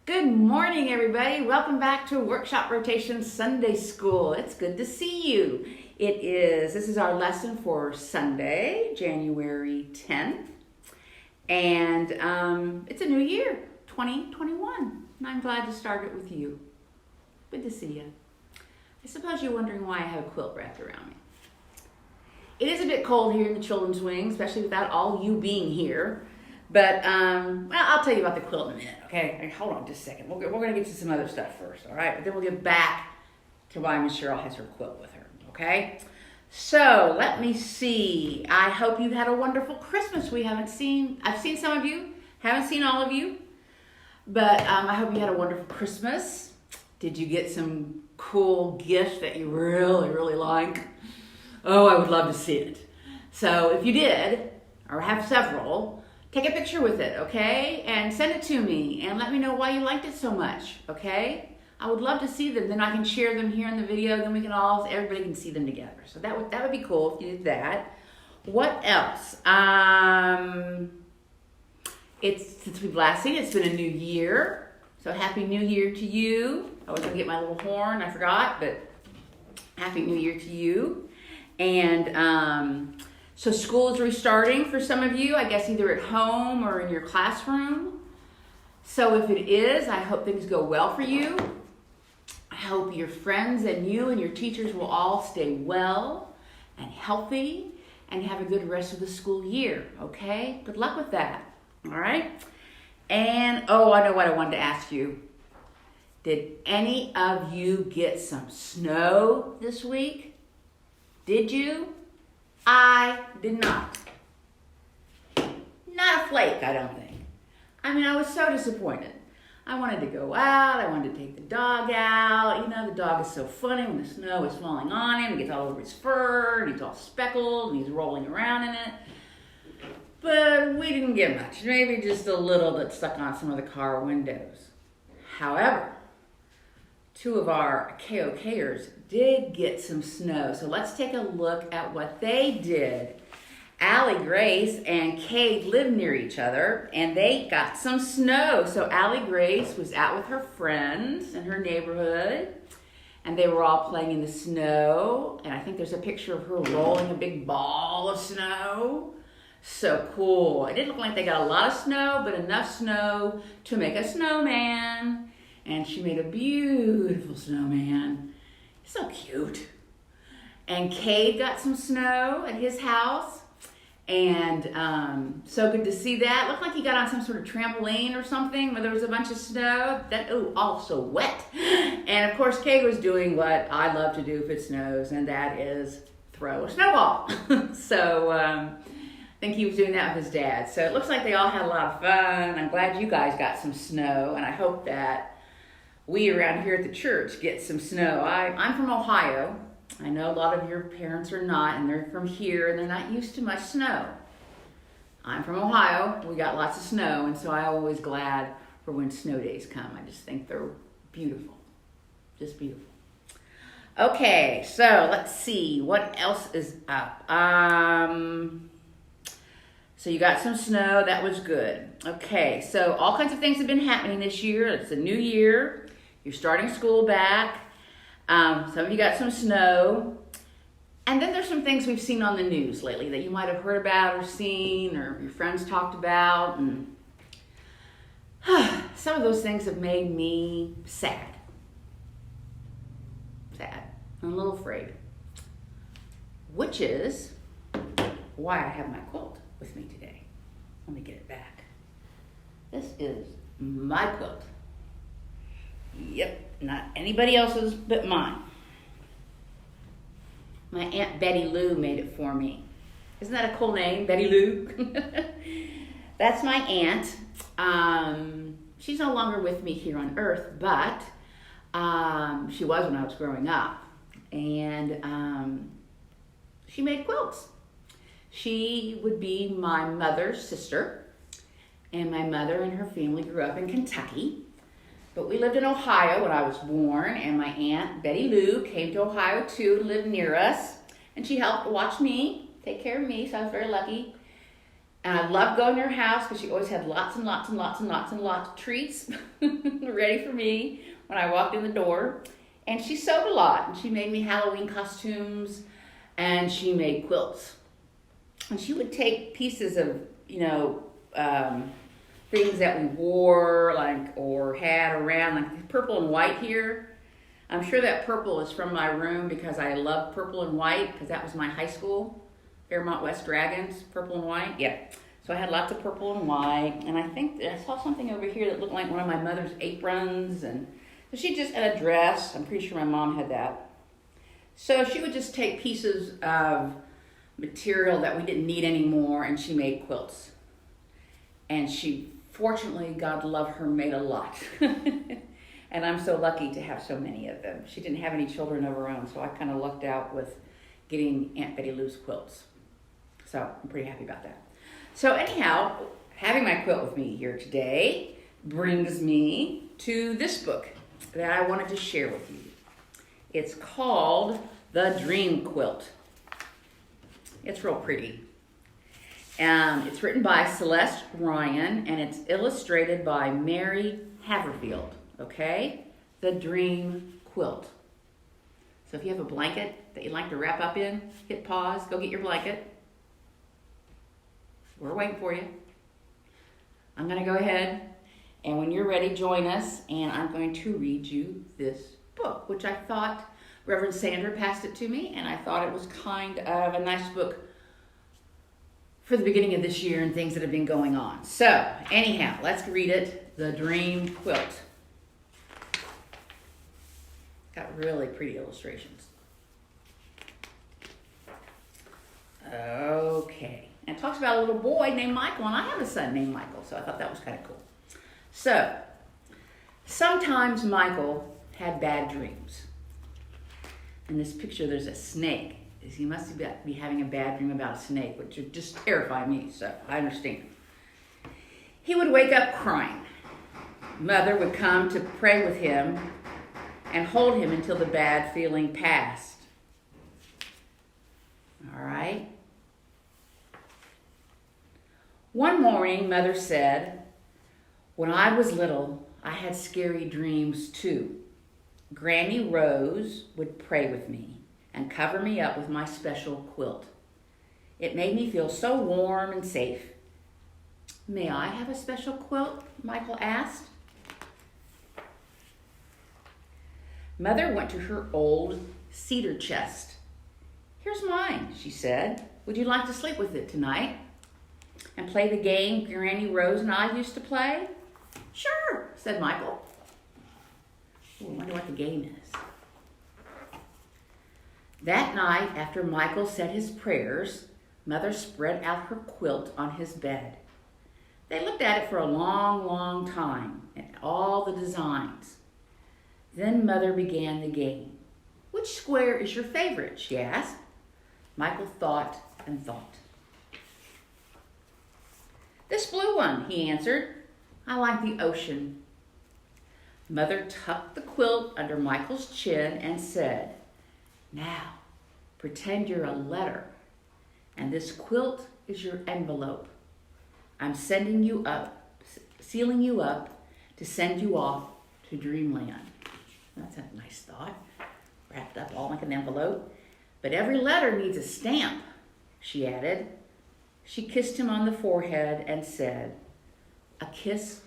Good morning, everybody. Welcome back to Workshop Rotation Sunday School. It's good to see you. This is our lesson for Sunday, January 10th. And it's a new year, 2021. And I'm glad to start it with you. Good to see you. I suppose you're wondering why I have a quilt wrapped around me. It is a bit cold here in the children's wing, especially without all you being here. But, I'll tell you about the quilt in a minute, okay? Hold on just a second. We're going to get to some other stuff first, all right? But then we'll get back to why Miss Cheryl has her quilt with her, okay? So, let me see. I hope you've had a wonderful Christmas. I've seen some of you, haven't seen all of you. But I hope you had a wonderful Christmas. Did you get some cool gifts that you really, really like? Oh, I would love to see it. So, if you did, or have several, take a picture with it, okay? And send it to me and let me know why you liked it so much, okay? I would love to see them. Then I can share them here in the video. Then everybody can see them together. So that would be cool if you did that. What else? Since we've last seen it, it's been a new year. So Happy New Year to you. I was gonna get my little horn, I forgot, but Happy New Year to you. And so school is restarting for some of you, I guess either at home or in your classroom. So if it is, I hope things go well for you. I hope your friends and you and your teachers will all stay well and healthy and have a good rest of the school year, okay? Good luck with that, all right? And, I know what I wanted to ask you. Did any of you get some snow this week? Did you? I did not. Not a flake, I don't think. I was so disappointed. I wanted to go out. I wanted to take the dog out. You know, the dog is so funny when the snow is falling on him. It gets all over his fur, and he's all speckled, and he's rolling around in it. But we didn't get much. Maybe just a little that stuck on some of the car windows. However, two of our KOKers did get some snow. So let's take a look at what they did. Allie Grace and Kate live near each other, and they got some snow. So Allie Grace was out with her friends in her neighborhood, and they were all playing in the snow. And I think there's a picture of her rolling a big ball of snow. So cool. It didn't look like they got a lot of snow, but enough snow to make a snowman. And she made a beautiful snowman. So cute. And Cade got some snow at his house. And so good to see that. Looked like he got on some sort of trampoline or something where there was a bunch of snow. Also wet. And of course, Cade was doing what I love to do if it snows, and that is throw a snowball. So I think he was doing that with his dad. So it looks like they all had a lot of fun. I'm glad you guys got some snow, and I hope that we around here at the church get some snow. I'm from Ohio. I know a lot of your parents are not, and they're from here, and they're not used to much snow. I'm from Ohio. We got lots of snow, and so I'm always glad for when snow days come. I just think they're beautiful. Just beautiful. Okay, so let's see. What else is up? So you got some snow. That was good. Okay, so all kinds of things have been happening this year. It's a new year. You're starting school back. Some of you got some snow. And then there's some things we've seen on the news lately that you might have heard about or seen or your friends talked about. And some of those things have made me sad. Sad. I'm a little afraid. Which is why I have my quilt with me today. Let me get it back. This is my quilt. Yep, not anybody else's but mine. My Aunt Betty Lou made it for me. Isn't that a cool name, Betty Lou? That's my aunt. She's no longer with me here on earth, but she was when I was growing up. And she made quilts. She would be my mother's sister, and my mother and her family grew up in Kentucky. But we lived in Ohio when I was born, and my Aunt Betty Lou came to Ohio too and lived near us. And she helped watch me, take care of me, so I was very lucky. And I loved going to her house because she always had lots and lots and lots and lots and lots of treats ready for me when I walked in the door. And she sewed a lot, and she made me Halloween costumes, and she made quilts. And she would take pieces of, things that we wore, or had around, like purple and white here. I'm sure that purple is from my room because I love purple and white, because that was my high school. Fairmont West Dragons, purple and white. Yeah. So I had lots of purple and white. And I think I saw something over here that looked like one of my mother's aprons. And so she just had a dress. I'm pretty sure my mom had that. So she would just take pieces of material that we didn't need anymore, and she made quilts. And she, fortunately, God love her, made a lot. And I'm so lucky to have so many of them. She didn't have any children of her own, so I kind of lucked out with getting Aunt Betty Lou's quilts. So I'm pretty happy about that. So anyhow, having my quilt with me here today brings me to this book that I wanted to share with you. It's called The Dream Quilt. It's real pretty. It's written by Celeste Ryan, and it's illustrated by Mary Haverfield, okay? The Dream Quilt. So if you have a blanket that you'd like to wrap up in, hit pause, go get your blanket. We're waiting for you. I'm going to go ahead, and when you're ready, join us, and I'm going to read you this book, which I thought Reverend Sandra passed it to me, and I thought it was kind of a nice book for the beginning of this year and things that have been going on. So, anyhow, let's read it. The Dream Quilt. Got really pretty illustrations. Okay. And it talks about a little boy named Michael, and I have a son named Michael, so I thought that was kind of cool. So, sometimes Michael had bad dreams. In this picture, there's a snake. He must be having a bad dream about a snake, which would just terrify me, so I understand. He would wake up crying. Mother would come to pray with him and hold him until the bad feeling passed. All right? One morning, Mother said, "When I was little, I had scary dreams too. Granny Rose would pray with me and cover me up with my special quilt. It made me feel so warm and safe." "May I have a special quilt?" Michael asked. Mother went to her old cedar chest. "Here's mine," she said. "Would you like to sleep with it tonight and play the game Granny Rose and I used to play?" "Sure," said Michael. Ooh, I wonder what the game is. That night, after Michael said his prayers, Mother spread out her quilt on his bed. They looked at it for a long, long time, at all the designs. Then Mother began the game. "Which square is your favorite?" she asked. Michael thought and thought. "This blue one," he answered. "I like the ocean." Mother tucked the quilt under Michael's chin and said, "Now, pretend you're a letter, and this quilt is your envelope. I'm sending you up, sealing you up to send you off to dreamland." That's a nice thought, wrapped up all like an envelope. "But every letter needs a stamp," she added. She kissed him on the forehead and said, "A kiss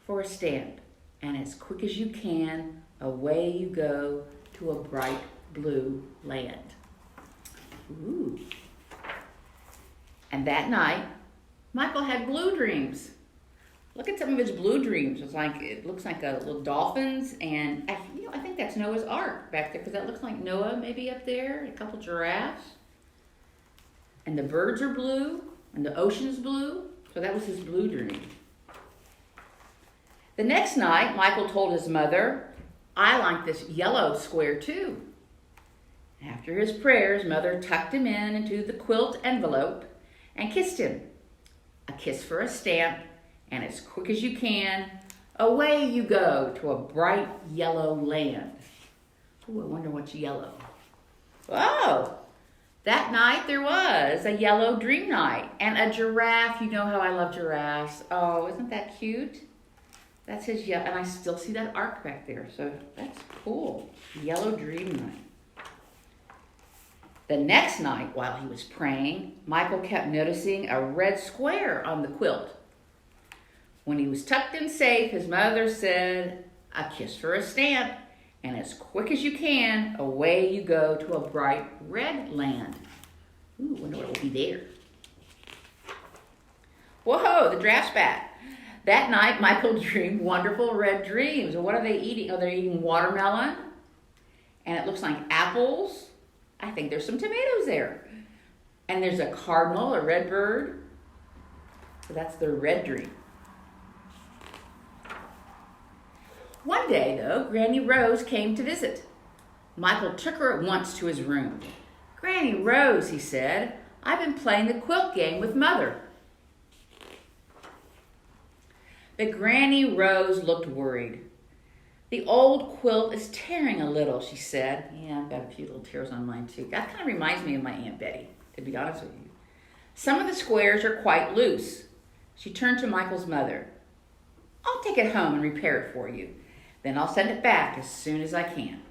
for a stamp, and as quick as you can, away you go to a bright blue land." Ooh. And that night, Michael had blue dreams. Look at some of his blue dreams. It looks like a little dolphins, and I think that's Noah's Ark back there, because that looks like Noah maybe up there, a couple giraffes. And the birds are blue, and the ocean's blue. So that was his blue dream. The next night, Michael told his mother, "I like this yellow square too." After his prayers, Mother tucked him into the quilt envelope and kissed him. A kiss for a stamp, and as quick as you can, away you go to a bright yellow land. Ooh, I wonder what's yellow. Oh, that night there was a yellow dream knight and a giraffe. You know how I love giraffes. Oh, isn't that cute? That's his yellow, and I still see that arc back there, so that's cool. Yellow dream knight. The next night, while he was praying, Michael kept noticing a red square on the quilt. When he was tucked in safe, his mother said, "A kiss for a stamp, and as quick as you can, away you go to a bright red land." Ooh, wonder what will be there. Whoa, the draft's back. That night, Michael dreamed wonderful red dreams. What are they eating? Oh, they're eating watermelon, and it looks like apples. I think there's some tomatoes there. And there's a cardinal, a red bird. So that's their red dream. One day, though, Granny Rose came to visit. Michael took her at once to his room. "Granny Rose," he said, "I've been playing the quilt game with Mother." But Granny Rose looked worried. "The old quilt is tearing a little," she said. Yeah, I've got a few little tears on mine too. That kind of reminds me of my Aunt Betty, to be honest with you. "Some of the squares are quite loose." She turned to Michael's mother. "I'll take it home and repair it for you. Then I'll send it back as soon as I can."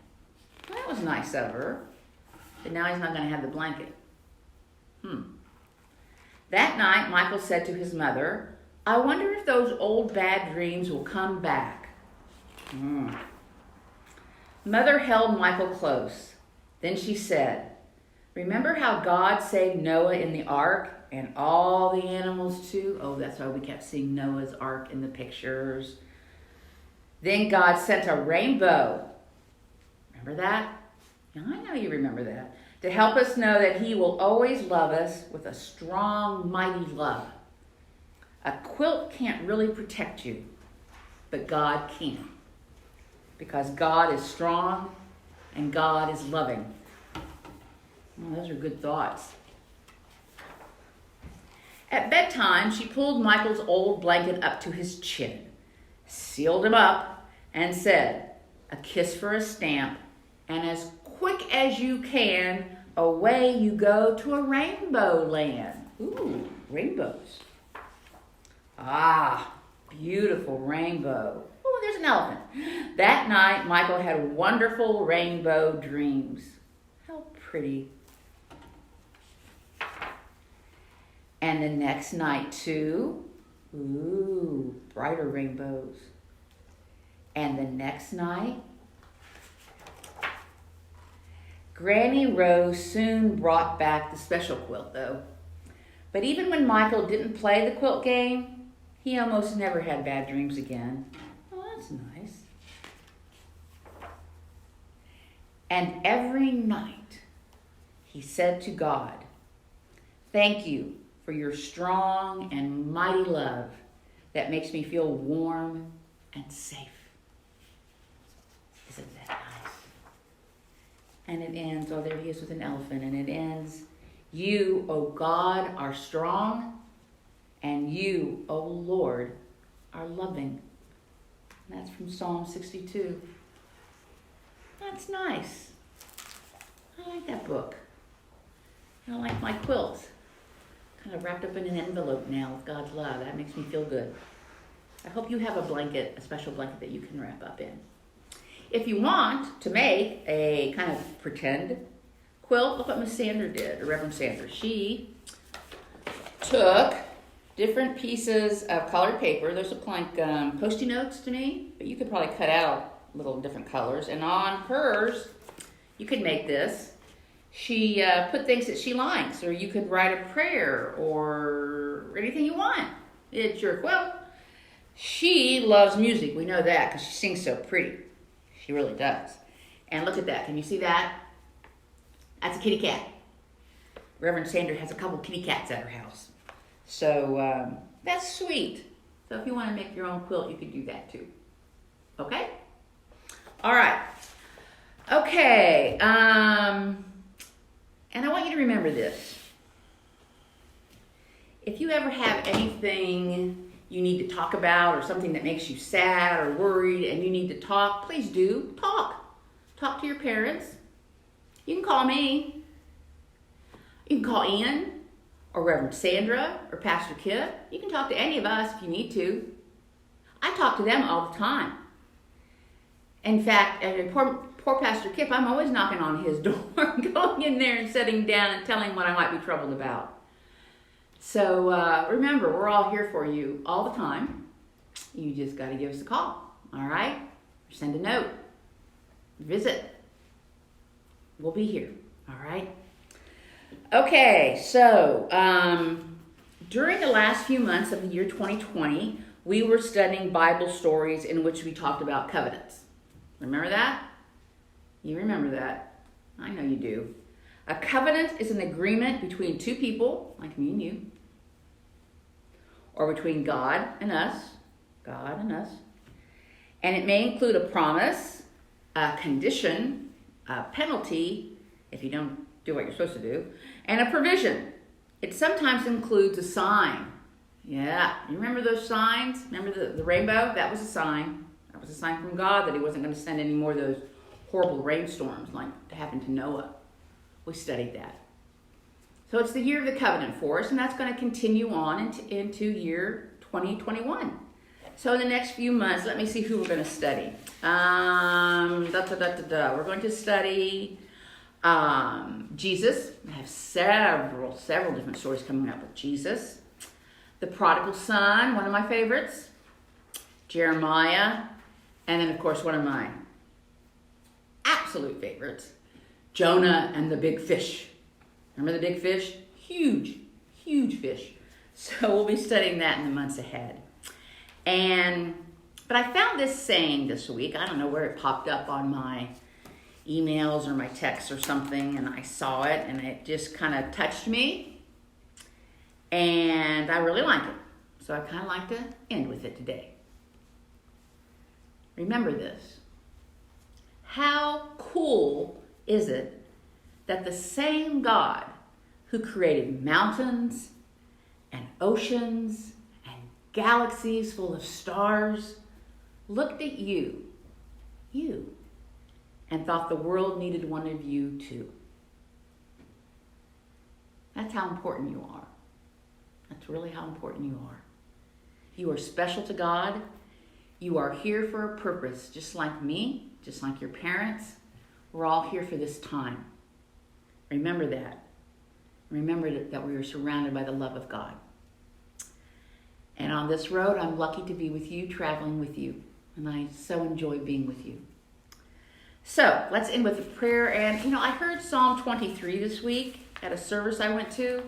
Well, that was nice of her. But now he's not going to have the blanket. That night, Michael said to his mother, "I wonder if those old bad dreams will come back." Mother held Michael close. Then she said, "Remember how God saved Noah in the ark and all the animals too?" Oh, that's why we kept seeing Noah's ark in the pictures. "Then God sent a rainbow." Remember that? Yeah, I know you remember that. "To help us know that he will always love us with a strong, mighty love. A quilt can't really protect you, but God can. Because God is strong and God is loving." Well, those are good thoughts. At bedtime, she pulled Michael's old blanket up to his chin, sealed him up, and said, "A kiss for a stamp, and as quick as you can, away you go to a rainbow land." Ooh, rainbows. Ah, beautiful rainbow. Oh, there's an elephant. That night, Michael had wonderful rainbow dreams. How pretty. And the next night, too. Ooh, brighter rainbows. And the next night. Granny Rose soon brought back the special quilt, though. But even when Michael didn't play the quilt game, he almost never had bad dreams again. Oh, that's nice. And every night, he said to God, "Thank you for your strong and mighty love that makes me feel warm and safe." Isn't that nice? And it ends, oh, there he is with an elephant, and it ends, "You, O God, are strong, and you, O Lord, are loving." And that's from Psalm 62. That's nice. I like that book. I like my quilt. Kind of wrapped up in an envelope now with God's love. That makes me feel good. I hope you have a blanket, a special blanket that you can wrap up in. If you want to make a kind of pretend quilt, look what Miss Sandra did, or Reverend Sandra. She took different pieces of colored paper. Those look like Post-it notes to me, but you could probably cut out little different colors. And on hers, you could make this. She put things that she likes, or you could write a prayer or anything you want. It's your quilt. She loves music. We know that because she sings so pretty. She really does. And look at that. Can you see that? That's a kitty cat. Reverend Sandra has a couple kitty cats at her house. So that's sweet. So if you want to make your own quilt, you could do that too. Okay? All right. Okay. And I want you to remember this. If you ever have anything you need to talk about or something that makes you sad or worried and you need to talk, please do talk. Talk to your parents. You can call me. You can call Ian or Reverend Sandra or Pastor Kip. You can talk to any of us if you need to. I talk to them all the time. In fact, poor Pastor Kip, I'm always knocking on his door, going in there and sitting down and telling him what I might be troubled about. So remember, we're all here for you all the time. You just got to give us a call, all right? Or send a note. Visit. We'll be here, all right? Okay, so during the last few months of the year 2020, we were studying Bible stories in which we talked about covenants. Remember that? You remember that. I know you do. A covenant is an agreement between two people, like me and you, or between God and us, and it may include a promise, a condition, a penalty, if you don't do what you're supposed to do, and a provision. It sometimes includes a sign. Yeah, you remember those signs? Remember the rainbow? That was a sign. That was a sign from God that he wasn't going to send any more of those horrible rainstorms like happened to Noah. We studied that. So it's the year of the covenant for us, and that's going to continue on into year 2021. So in the next few months, let me see who we're going to study. We're going to study Jesus. I have several different stories coming up with Jesus. The prodigal son, one of my favorites. Jeremiah. And then, of course, one of my absolute favorites, Jonah and the big fish. Remember the big fish? Huge fish. So we'll be studying that in the months ahead. But I found this saying this week. I don't know where it popped up on my emails or my texts or something, and I saw it, and it just kind of touched me. And I really like it. So I kind of like to end with it today. Remember this. How cool is it that the same God who created mountains and oceans and galaxies full of stars looked at you, and thought the world needed one of you too? That's how important you are. That's really how important you are. You are special to God. You are here for a purpose, just like me, just like your parents. We're all here for this time. Remember that. Remember that we are surrounded by the love of God. And on this road, I'm lucky to be with you, traveling with you. And I so enjoy being with you. So let's end with a prayer. And, I heard Psalm 23 this week at a service I went to.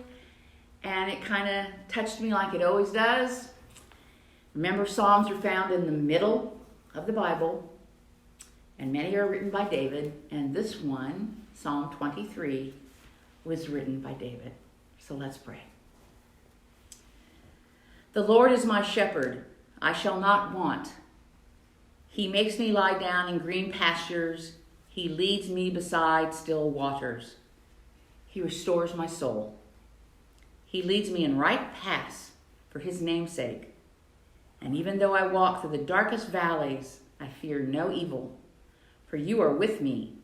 And it kind of touched me like it always does. Remember, Psalms are found in the middle of the Bible. And many are written by David. And this one, Psalm 23, was written by David. So let's pray. The Lord is my shepherd. I shall not want. He makes me lie down in green pastures. He leads me beside still waters. He restores my soul. He leads me in right paths for his name's sake. And even though I walk through the darkest valleys, I fear no evil. For you are with me.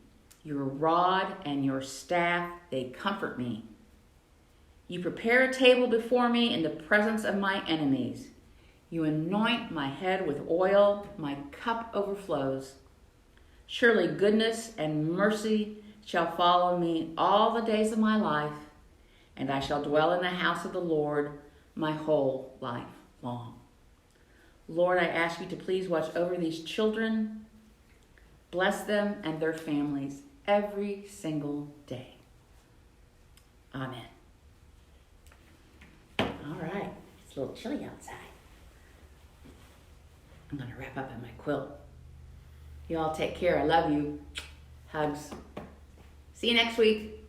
Your rod and your staff, they comfort me. You prepare a table before me in the presence of my enemies. You anoint my head with oil, my cup overflows. Surely goodness and mercy shall follow me all the days of my life, and I shall dwell in the house of the Lord my whole life long. Lord, I ask you to please watch over these children. Bless them and their families every single day. Amen. All right, it's a little chilly outside. I'm going to wrap up in my quilt. You all take care. I love you. Hugs. See you next week.